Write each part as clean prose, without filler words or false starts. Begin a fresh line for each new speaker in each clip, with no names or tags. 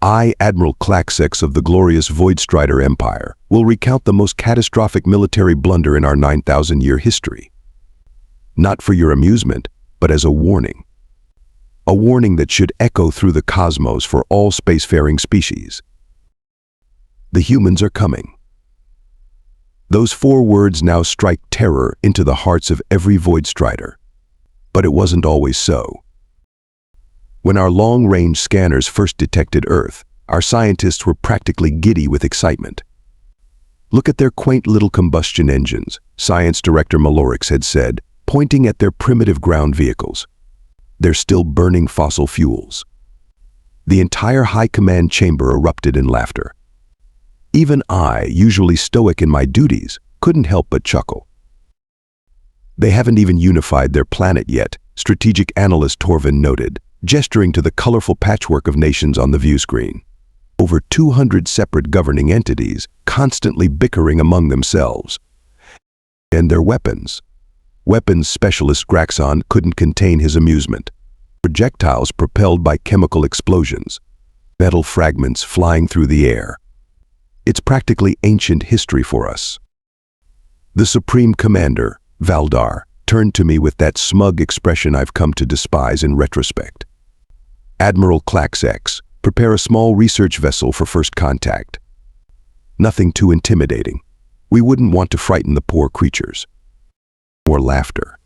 I, Admiral Klaxx of the glorious Voidstrider Empire, will recount the most catastrophic military blunder in our 9,000-year history. Not for your amusement, but as a warning. A warning that should echo through the cosmos for all spacefaring species. The humans are coming. Those 4 words now strike terror into the hearts of every Voidstrider. But it wasn't always so. When our long-range scanners first detected Earth, our scientists were practically giddy with excitement. Look at their quaint little combustion engines, Science Director Malorix had said, pointing at their primitive ground vehicles. They're still burning fossil fuels. The entire high command chamber erupted in laughter. Even I, usually stoic in my duties, couldn't help but chuckle. They haven't even unified their planet yet, strategic analyst Torvin noted, gesturing to the colorful patchwork of nations on the view screen. Over 200 separate governing entities, constantly bickering among themselves. And their weapons. Weapons specialist Graxon couldn't contain his amusement. Projectiles propelled by chemical explosions. Metal fragments flying through the air. It's practically ancient history for us. The Supreme Commander, Valdar, turned to me with that smug expression I've come to despise in retrospect. Admiral Klaxx, prepare a small research vessel for first contact. Nothing too intimidating. We wouldn't want to frighten the poor creatures. More laughter.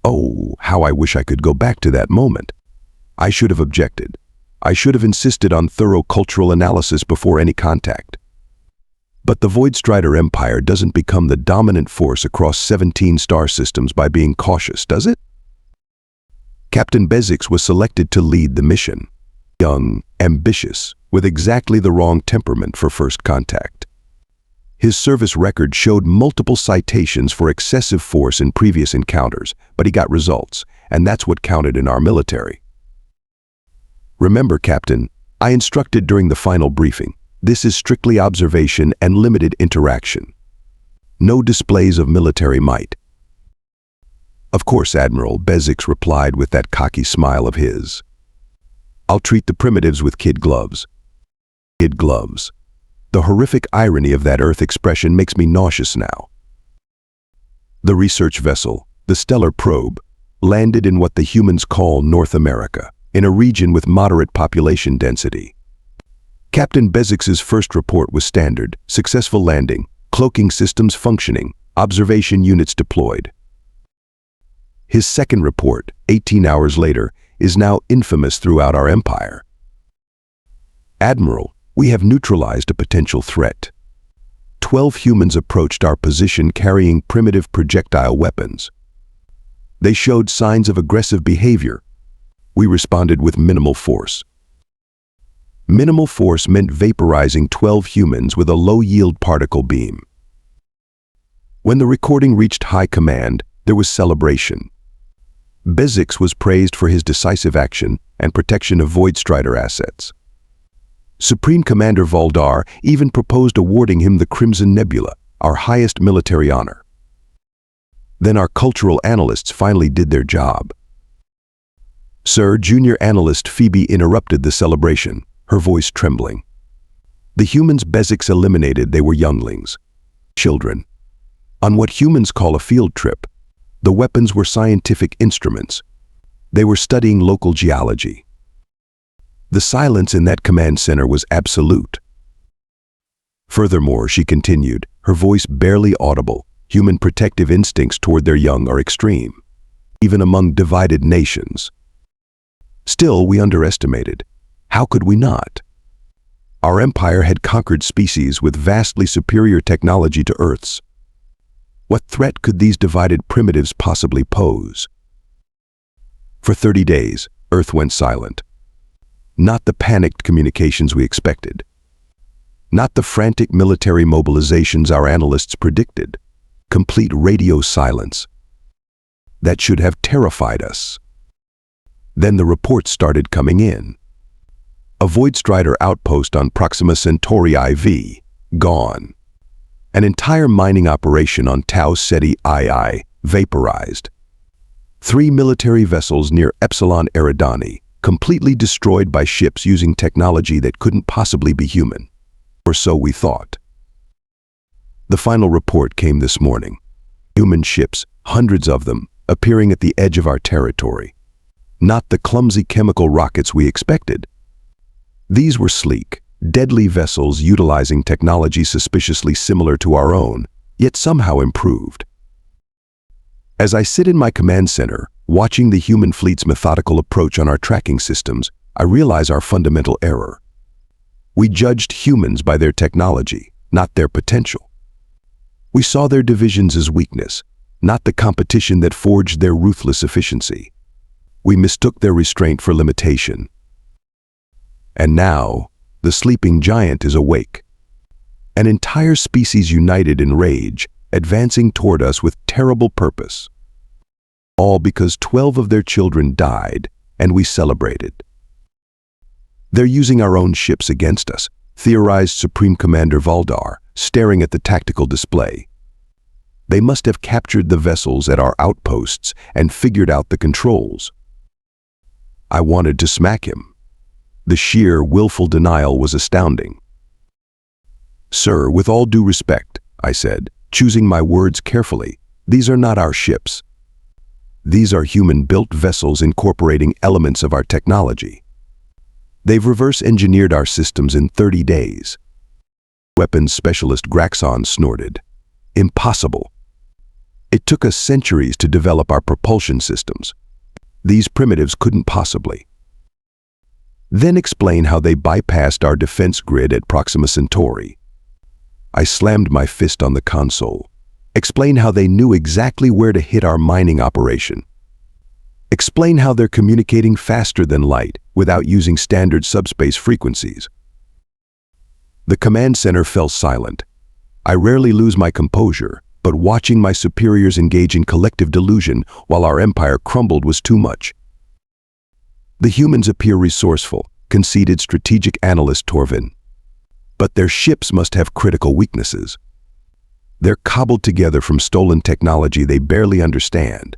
Oh, how I wish I could go back to that moment. I should have objected. I should have insisted on thorough cultural analysis before any contact. But the Voidstrider Empire doesn't become the dominant force across 17 star systems by being cautious, does it? Captain Bezix was selected to lead the mission. Young, ambitious, with exactly the wrong temperament for first contact. His service record showed multiple citations for excessive force in previous encounters, but he got results, and that's what counted in our military. Remember, Captain, I instructed during the final briefing, this is strictly observation and limited interaction. No displays of military might. Of course, Admiral, Bezix replied with that cocky smile of his. I'll treat the primitives with kid gloves. Kid gloves. The horrific irony of that Earth expression makes me nauseous now. The research vessel, the Stellar Probe, landed in what the humans call North America, in a region with moderate population density. Captain Bezix's first report was standard, successful landing, cloaking systems functioning, observation units deployed. His second report, 18 hours later, is now infamous throughout our empire. Admiral, we have neutralized a potential threat. 12 humans approached our position carrying primitive projectile weapons. They showed signs of aggressive behavior. We responded with minimal force. Minimal force meant vaporizing 12 humans with a low-yield particle beam. When the recording reached high command, there was celebration. Bezix was praised for his decisive action and protection of Voidstrider assets. Supreme Commander Valdar even proposed awarding him the Crimson Nebula, our highest military honor. Then our cultural analysts finally did their job. Sir, Junior Analyst Phoebe interrupted the celebration, her voice trembling. The humans Bezix eliminated, they were younglings, children. On what humans call a field trip, the weapons were scientific instruments. They were studying local geology. The silence in that command center was absolute. Furthermore, she continued, her voice barely audible, human protective instincts toward their young are extreme, even among divided nations. Still, we underestimated. How could we not? Our empire had conquered species with vastly superior technology to Earth's. What threat could these divided primitives possibly pose? For 30 days, Earth went silent. Not the panicked communications we expected. Not the frantic military mobilizations our analysts predicted. Complete radio silence. That should have terrified us. Then the reports started coming in. A Voidstrider outpost on Proxima Centauri IV, gone. An entire mining operation on Tau Ceti II, vaporized. 3 military vessels near Epsilon Eridani, completely destroyed by ships using technology that couldn't possibly be human. Or so we thought. The final report came this morning. Human ships, hundreds of them, appearing at the edge of our territory. Not the clumsy chemical rockets we expected. These were sleek, deadly vessels utilizing technology suspiciously similar to our own, yet somehow improved. As I sit in my command center, watching the human fleet's methodical approach on our tracking systems, I realize our fundamental error. We judged humans by their technology, not their potential. We saw their divisions as weakness, not the competition that forged their ruthless efficiency. We mistook their restraint for limitation. And now, the sleeping giant is awake. An entire species united in rage, advancing toward us with terrible purpose. All because 12 of their children died, and we celebrated. They're using our own ships against us, theorized Supreme Commander Valdar, staring at the tactical display. They must have captured the vessels at our outposts and figured out the controls. I wanted to smack him. The sheer, willful denial was astounding. "Sir, with all due respect," I said, choosing my words carefully, "these are not our ships. These are human-built vessels incorporating elements of our technology. They've reverse-engineered our systems in 30 days. Weapons specialist Klaxx snorted. "Impossible. It took us centuries to develop our propulsion systems. These primitives couldn't possibly." "Then explain how they bypassed our defense grid at Proxima Centauri." I slammed my fist on the console. "Explain how they knew exactly where to hit our mining operation. Explain how they're communicating faster than light without using standard subspace frequencies." The command center fell silent. I rarely lose my composure, but watching my superiors engage in collective delusion while our empire crumbled was too much. "The humans appear resourceful," conceded strategic analyst Torvin. "But their ships must have critical weaknesses. They're cobbled together from stolen technology they barely understand."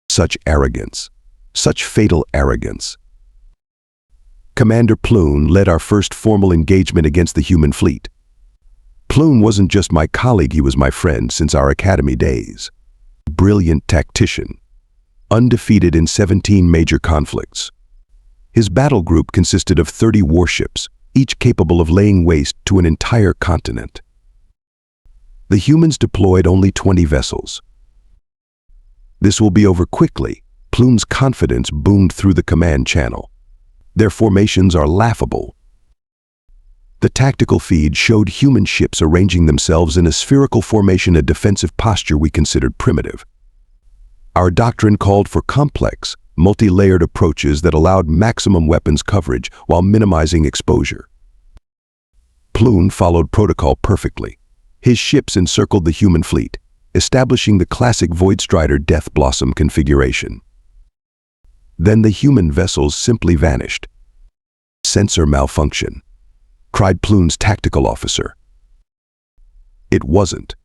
Such arrogance. Such fatal arrogance. Commander Ploon led our first formal engagement against the human fleet. Ploon wasn't just my colleague, he was my friend since our academy days. Brilliant tactician. Undefeated in 17 major conflicts. His battle group consisted of 30 warships, each capable of laying waste to an entire continent. The humans deployed only 20 vessels. "This will be over quickly," Ploon's confidence boomed through the command channel. "Their formations are laughable." The tactical feed showed human ships arranging themselves in a spherical formation, a defensive posture we considered primitive. Our doctrine called for complex, multi-layered approaches that allowed maximum weapons coverage while minimizing exposure. Ploon followed protocol perfectly. His ships encircled the human fleet, establishing the classic Voidstrider Death Blossom configuration. Then the human vessels simply vanished. "Sensor malfunction," cried Ploon's tactical officer. It wasn't.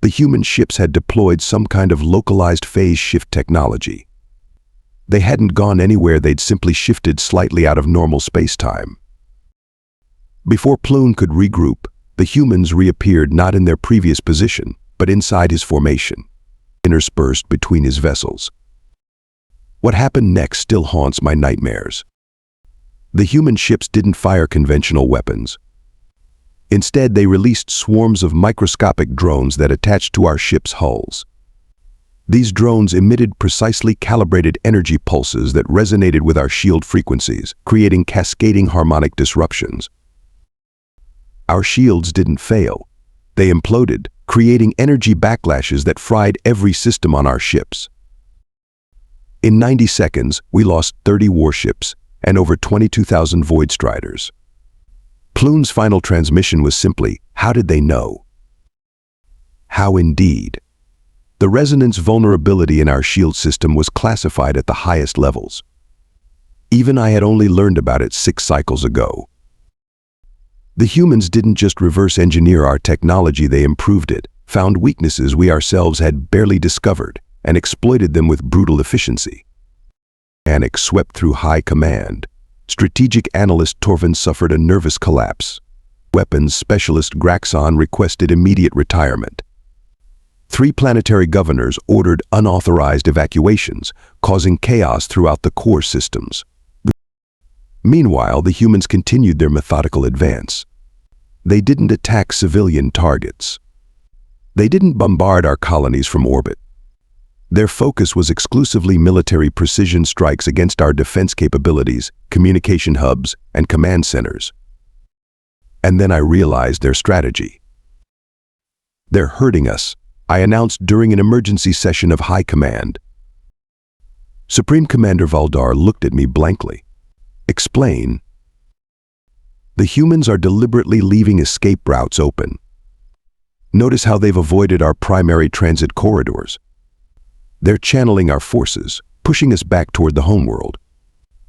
The human ships had deployed some kind of localized phase shift technology. They hadn't gone anywhere, they'd simply shifted slightly out of normal space-time. Before Ploon could regroup, the humans reappeared not in their previous position, but inside his formation, interspersed between his vessels. What happened next still haunts my nightmares. The human ships didn't fire conventional weapons. Instead, they released swarms of microscopic drones that attached to our ships' hulls. These drones emitted precisely calibrated energy pulses that resonated with our shield frequencies, creating cascading harmonic disruptions. Our shields didn't fail. They imploded, creating energy backlashes that fried every system on our ships. In 90 seconds, we lost 30 warships and over 22,000 Voidstriders. Ploon's final transmission was simply, "How did they know?" How indeed. The resonance vulnerability in our shield system was classified at the highest levels. Even I had only learned about it 6 cycles ago. The humans didn't just reverse engineer our technology, they improved it, found weaknesses we ourselves had barely discovered, and exploited them with brutal efficiency. panic swept through high command. Strategic analyst Torvin suffered a nervous collapse. Weapons specialist Graxon requested immediate retirement. 3 planetary governors ordered unauthorized evacuations, causing chaos throughout the core systems. Meanwhile, the humans continued their methodical advance. They didn't attack civilian targets. They didn't bombard our colonies from orbit. Their focus was exclusively military precision strikes against our defense capabilities, communication hubs, and command centers. And then I realized their strategy. "They're hurting us," I announced during an emergency session of High Command. Supreme Commander Valdar looked at me blankly. "Explain." "The humans are deliberately leaving escape routes open. Notice how they've avoided our primary transit corridors. They're channeling our forces, pushing us back toward the homeworld.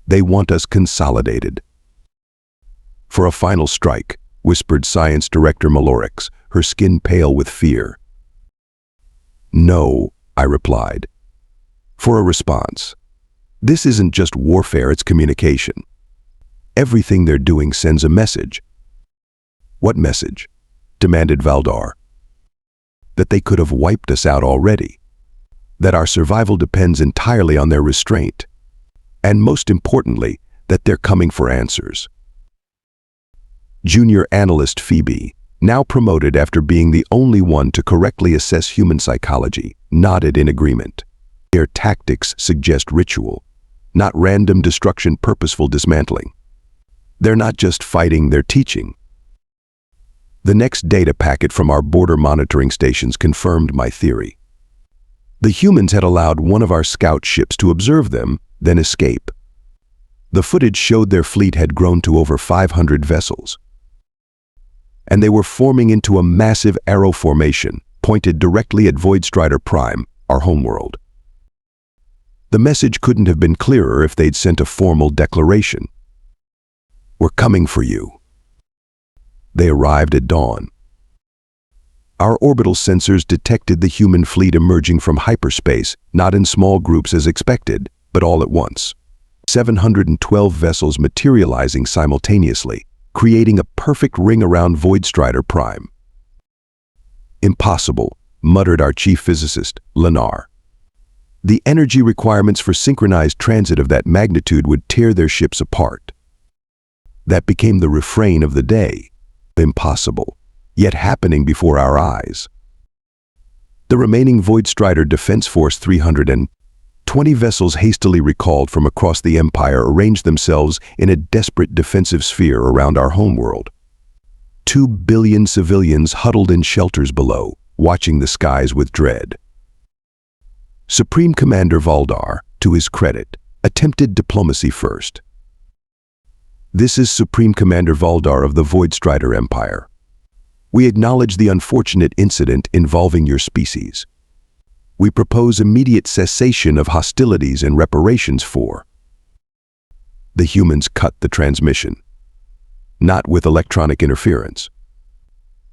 They want us consolidated." "For a final strike," whispered Science Director Malorix, her skin pale with fear. "No," I replied. "For a response. This isn't just warfare, it's communication. Everything they're doing sends a message." "What message?" demanded Valdar. "That they could have wiped us out already. That our survival depends entirely on their restraint. And most importantly, that they're coming for answers." Junior analyst Phoebe, now promoted after being the only one to correctly assess human psychology, nodded in agreement. "Their tactics suggest ritual, not random destruction, purposeful dismantling. They're not just fighting, they're teaching." The next data packet from our border monitoring stations confirmed my theory. The humans had allowed one of our scout ships to observe them, then escape. The footage showed their fleet had grown to over 500 vessels. And they were forming into a massive arrow formation, pointed directly at Voidstrider Prime, our homeworld. The message couldn't have been clearer if they'd sent a formal declaration. "We're coming for you." They arrived at dawn. Our orbital sensors detected the human fleet emerging from hyperspace, not in small groups as expected, but all at once. 712 vessels materializing simultaneously, creating a perfect ring around Voidstrider Prime. "Impossible," muttered our chief physicist, Lenar. "The energy requirements for synchronized transit of that magnitude would tear their ships apart." That became the refrain of the day. Impossible, yet happening before our eyes. The remaining Voidstrider Defense Force 320 vessels hastily recalled from across the Empire arranged themselves in a desperate defensive sphere around our homeworld. 2 billion civilians huddled in shelters below, watching the skies with dread. Supreme Commander Valdar, to his credit, attempted diplomacy first. "This is Supreme Commander Valdar of the Voidstrider Empire. We acknowledge the unfortunate incident involving your species. We propose immediate cessation of hostilities and reparations for..." The humans cut the transmission. Not with electronic interference.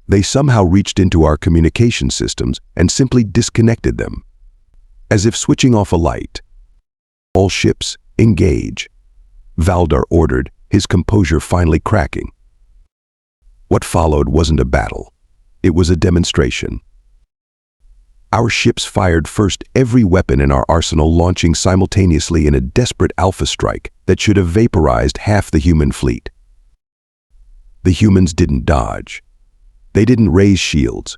They somehow reached into our communication systems and simply disconnected them, as if switching off a light. "All ships, engage," Valdar ordered, his composure finally cracking. What followed wasn't a battle. It was a demonstration. Our ships fired first every weapon in our arsenal, launching simultaneously in a desperate alpha strike that should have vaporized half the human fleet. The humans didn't dodge. They didn't raise shields.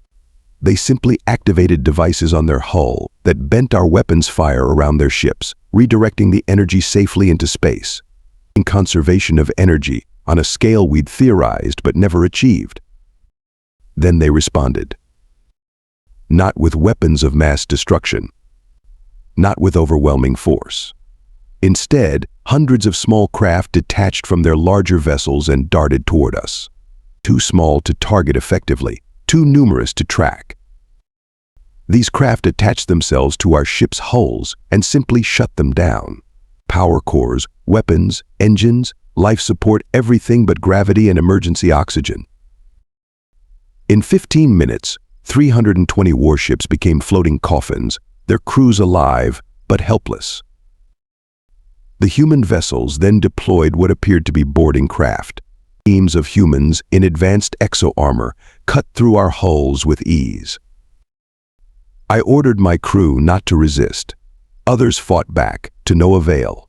They simply activated devices on their hull that bent our weapons fire around their ships, redirecting the energy safely into space. Conservation of energy on a scale we'd theorized but never achieved. Then they responded. Not with weapons of mass destruction. Not with overwhelming force. Instead, hundreds of small craft detached from their larger vessels and darted toward us. Too small to target effectively, too numerous to track. These craft attached themselves to our ships' hulls and simply shut them down. Power cores, weapons, engines, life support, everything but gravity and emergency oxygen. In 15 minutes, 320 warships became floating coffins, their crews alive but helpless. The human vessels then deployed what appeared to be boarding craft. Teams of humans in advanced exo-armor cut through our hulls with ease. I ordered my crew not to resist. Others fought back, to no avail.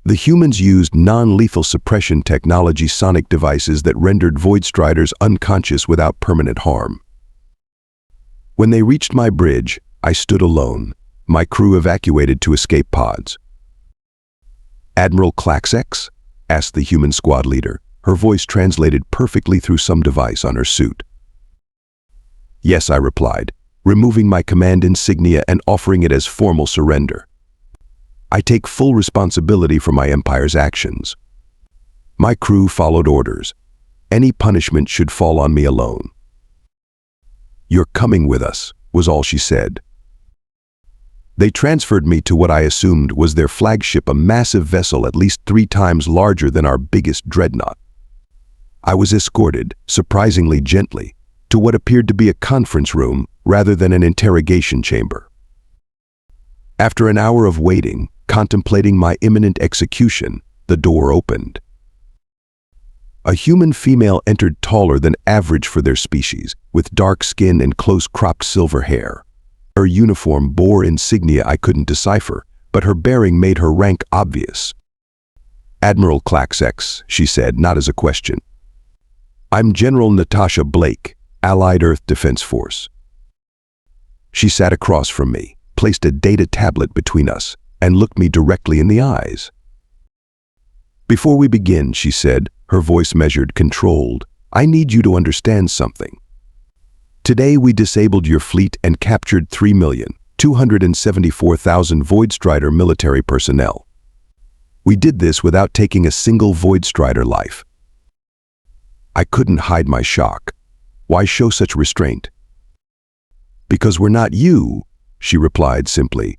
The humans used non-lethal suppression technology, sonic devices that rendered Voidstriders unconscious without permanent harm. When they reached my bridge, I stood alone, my crew evacuated to escape pods. "Admiral Klaxx?" asked the human squad leader, her voice translated perfectly through some device on her suit. "Yes," I replied, removing my command insignia and offering it as formal surrender. "I take full responsibility for my Empire's actions." My crew followed orders. Any punishment should fall on me alone. "You're coming with us," was all she said. They transferred me to what I assumed was their flagship, a massive vessel at least 3 times larger than our biggest dreadnought. I was escorted, surprisingly gently, to what appeared to be a conference room rather than an interrogation chamber. After an hour of waiting, contemplating my imminent execution, the door opened. A human female entered, taller than average for their species, with dark skin and close-cropped silver hair. Her uniform bore insignia I couldn't decipher, but her bearing made her rank obvious. "Admiral Klaxx," she said, not as a question. "I'm General Natasha Blake, Allied Earth Defense Force." She sat across from me, placed a data tablet between us, and looked me directly in the eyes. "Before we begin," she said, her voice measured, controlled, "I need you to understand something. Today we disabled your fleet and captured 3,274,000 Voidstrider military personnel. We did this without taking a single Voidstrider life." I couldn't hide my shock. Why show such restraint? "Because we're not you," she replied simply.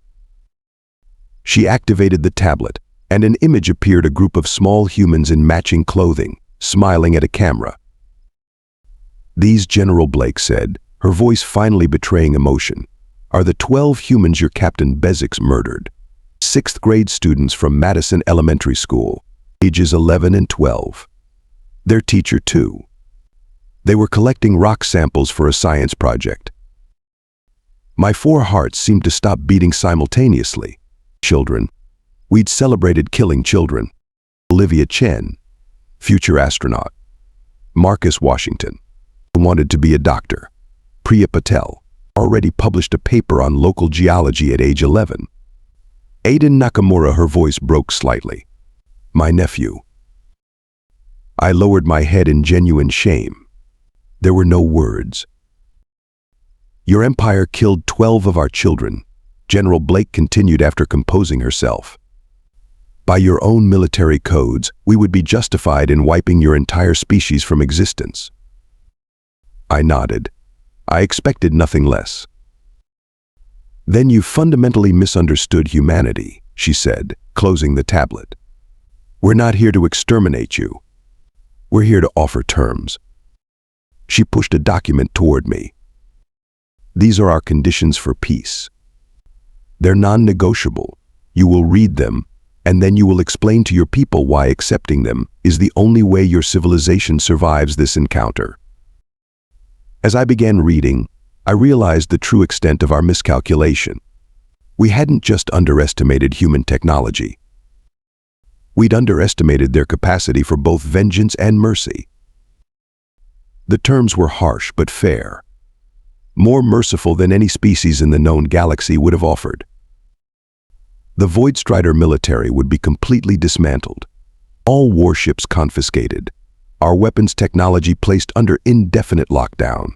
She activated the tablet, and an image appeared, a group of small humans in matching clothing, smiling at a camera. "These," General Blake said, her voice finally betraying emotion, "are the 12 humans your Captain Bezix murdered. 6th grade students from Madison Elementary School, ages 11 and 12. Their teacher, too. They were collecting rock samples for a science project." My 4 hearts seemed to stop beating simultaneously. Children. We'd celebrated killing children. Olivia Chen, future astronaut. Marcus Washington, wanted to be a doctor. Priya Patel, already published a paper on local geology at age 11. Aiden Nakamura, her voice broke slightly. My nephew. I lowered my head in genuine shame. There were no words. "Your Empire killed 12 of our children," General Blake continued after composing herself. "By your own military codes, we would be justified in wiping your entire species from existence." I nodded. I expected nothing less. "Then you fundamentally misunderstood humanity," she said, closing the tablet. "We're not here to exterminate you. We're here to offer terms." She pushed a document toward me. "These are our conditions for peace. They're non-negotiable. You will read them, and then you will explain to your people why accepting them is the only way your civilization survives this encounter." As I began reading, I realized the true extent of our miscalculation. We hadn't just underestimated human technology. We'd underestimated their capacity for both vengeance and mercy. The terms were harsh but fair, more merciful than any species in the known galaxy would have offered. The Voidstrider military would be completely dismantled, all warships confiscated, our weapons technology placed under indefinite lockdown.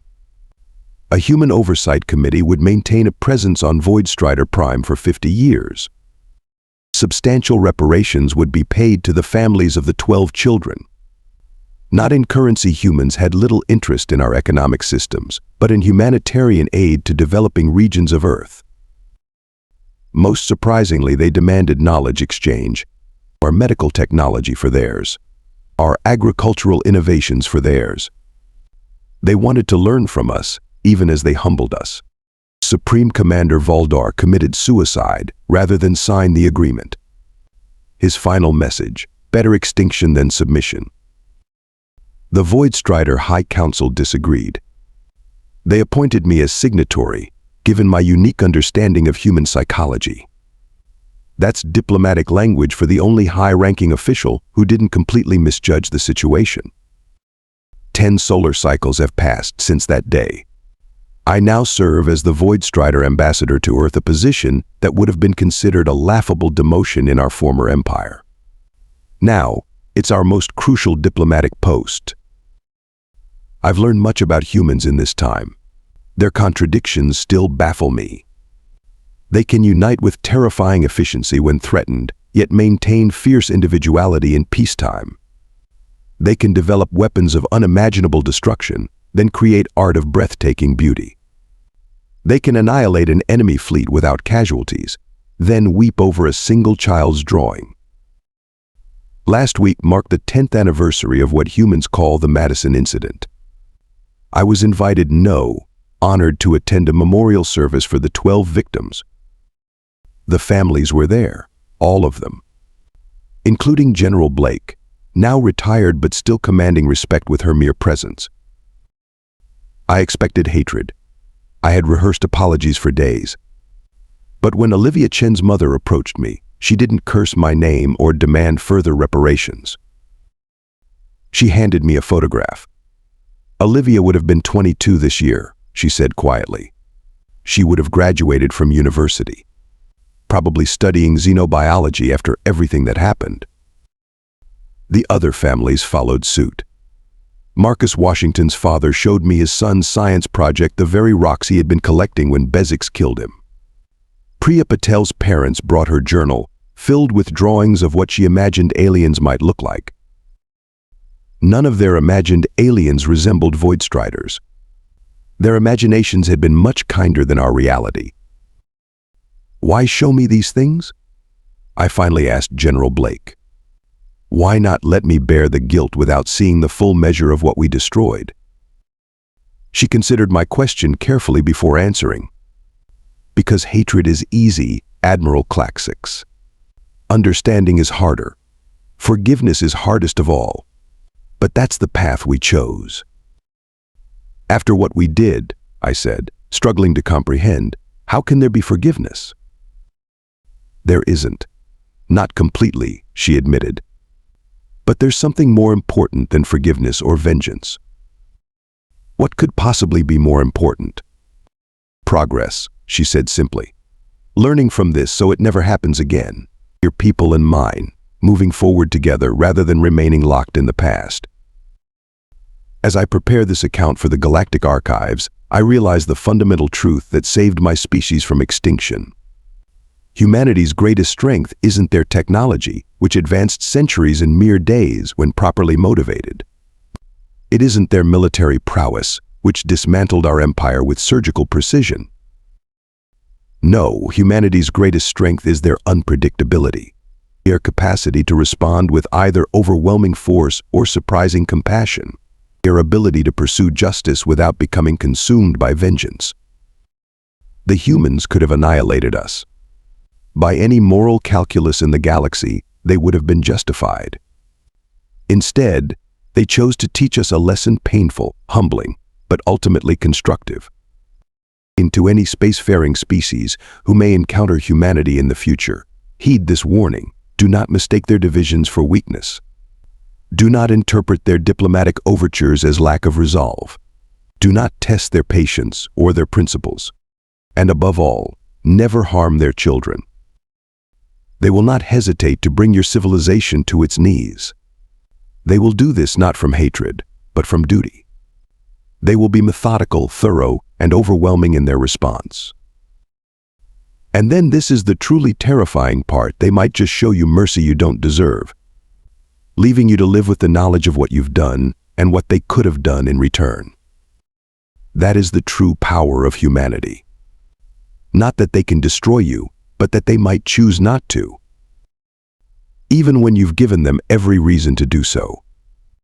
A human oversight committee would maintain a presence on Voidstrider Prime for 50 years. Substantial reparations would be paid to the families of the 12 children. Not in currency, humans had little interest in our economic systems, but in humanitarian aid to developing regions of Earth. Most surprisingly, they demanded knowledge exchange, our medical technology for theirs, our agricultural innovations for theirs. They wanted to learn from us, even as they humbled us. Supreme Commander Valdar committed suicide rather than sign the agreement. his final message, better extinction than submission. The Voidstrider High Council disagreed. They appointed me as signatory, given my unique understanding of human psychology. That's diplomatic language for the only high-ranking official who didn't completely misjudge the situation. 10 solar cycles have passed since that day. I now serve as the Voidstrider ambassador to Earth, a position that would have been considered a laughable demotion in our former empire. Now, it's our most crucial diplomatic post. I've learned much about humans in this time. Their contradictions still baffle me. They can unite with terrifying efficiency when threatened, yet maintain fierce individuality in peacetime. They can develop weapons of unimaginable destruction, then create art of breathtaking beauty. They can annihilate an enemy fleet without casualties, then weep over a single child's drawing. Last week marked the 10th anniversary of what humans call the Madison Incident. I was invited, honored to attend a memorial service for the 12 victims. The families were there, all of them, including General Blake, now retired but still commanding respect with her mere presence. I expected hatred. I had rehearsed apologies for days. But when Olivia Chen's mother approached me, she didn't curse my name or demand further reparations. She handed me a photograph. Olivia would have been 22 this year, she said quietly. She would have graduated from university, probably studying xenobiology after everything that happened. The other families followed suit. Marcus Washington's father showed me his son's science project, the very rocks he had been collecting when Bezix killed him. Priya Patel's parents brought her journal, filled with drawings of what she imagined aliens might look like. None of their imagined aliens resembled Voidstriders. Their imaginations had been much kinder than our reality. Why show me these things? I finally asked General Blake. Why not let me bear the guilt without seeing the full measure of what we destroyed? She considered my question carefully before answering. Because hatred is easy, Admiral Klaxx. Understanding is harder. Forgiveness is hardest of all. But that's the path we chose. After what we did, I said, struggling to comprehend, how can there be forgiveness? There isn't. Not completely, she admitted. But there's something more important than forgiveness or vengeance. What could possibly be more important? Progress, she said simply. Learning from this so it never happens again. Your people and mine, moving forward together rather than remaining locked in the past. As I prepare this account for the Galactic Archives, I realize the fundamental truth that saved my species from extinction. Humanity's greatest strength isn't their technology, which advanced centuries in mere days when properly motivated. It isn't their military prowess, which dismantled our empire with surgical precision. No, humanity's greatest strength is their unpredictability, their capacity to respond with either overwhelming force or surprising compassion, their ability to pursue justice without becoming consumed by vengeance. The humans could have annihilated us. By any moral calculus in the galaxy, they would have been justified. Instead, they chose to teach us a lesson painful, humbling, but ultimately constructive. To any spacefaring species who may encounter humanity in the future, heed this warning. Do not mistake their divisions for weakness. Do not interpret their diplomatic overtures as lack of resolve. Do not test their patience or their principles. And above all, never harm their children. They will not hesitate to bring your civilization to its knees. They will do this not from hatred, but from duty. They will be methodical, thorough, and overwhelming in their response. And then this is the truly terrifying part: they might just show you mercy you don't deserve, leaving you to live with the knowledge of what you've done and what they could have done in return. That is the true power of humanity. Not that they can destroy you, but that they might choose not to, even when you've given them every reason to do so.